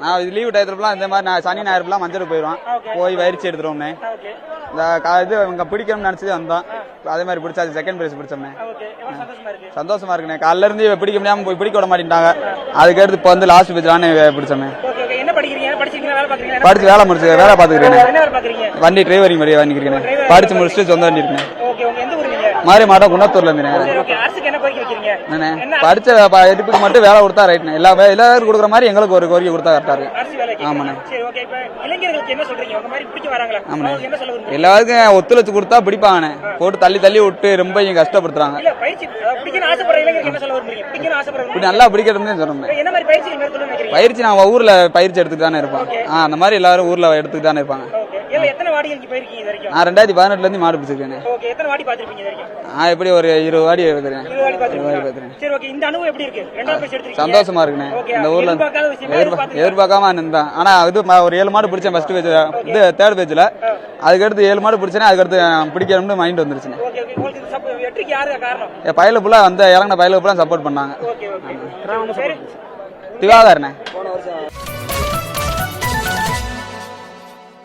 நான் லீவு டயத்துலாம் இந்த மாதிரி நான் சனி ஞாயிறுலாம் மஞ்சள் போயிடுவான், போய் வயிற்சி எடுத்துருவோம்னே. இந்த இது இங்க பிடிக்கணும்னு நினைச்சது வந்தோம், அதே மாதிரி பிடிச்சாச்சு, செகண்ட் பிரைஸ் பிடிச்சோம்னே. சந்தோஷமா இருக்குண்ணே. காலைல இருந்து பிடிக்க முடியாம போய் பிடிக்க விட மாட்டேன்ட்டாங்க, அதுக்கு எடுத்து இப்போ வந்து லாஸ்ட் பேஜ்லான்னு பிடிச்சோமே. படிச்சு வேலை முடிச்சு வேலை பாத்துக்கிறேன், வண்டி டிரைவரிங் மாதிரி வாங்கிக்கிறேன், படிச்சு முடிச்சுட்டு சொந்த வண்டி இருக்கேன். மாதிரி மாட்டோம் குன்னத்தூர்ல இருந்து படிச்ச எடுப்புக்கு மட்டும் வேலை கொடுத்தா ரைட்ண்ணே. எல்லாரும் கொடுக்குற மாதிரி எங்களுக்கு ஒரு கோரிக்கை கொடுத்தா கரெக்டா இருக்கு. ஆமாண்ணே. ஆமாண்ணே, எல்லாருக்கும் ஒத்துழைச்சு கொடுத்தா பிடிப்பாங்கண்ணே, போட்டு தள்ளி தள்ளி விட்டு ரொம்ப கஷ்டப்படுத்துறாங்க. நல்லா பிடிக்கிறதுன்னு சொல்றோம். பயிற்சி நான் ஊர்ல பயிற்சி எடுத்துட்டு தானே இருப்பேன். அந்த மாதிரி எல்லாரும் ஊர்ல எடுத்துட்டு தானே இருப்பாங்க. நான் 2018 இருந்து மாடு பிடிச்சிருக்கேன். எப்படி ஒரு 20 வாடி எடுக்கிறேன். சந்தோஷமா இருக்குண்ணே. இந்த ஊர்ல எதிர்பார்க்காம இருந்தேன். ஆனா இது ஒரு 7 மாடு பிடிச்சேன் ஃபர்ஸ்ட் பேஜ், இது தேர்ட் பேஜ்ல. அதுக்கடுத்து 7 மாடு பிடிச்சேன், அதுக்கடுத்து பிடிக்கணும்னு மைண்ட் வந்துருச்சுண்ணே. பயில புள்ள வந்து இறங்கின பயில புள்ள சப்போர்ட் பண்ணாங்க. திவாகர்ண்ணே.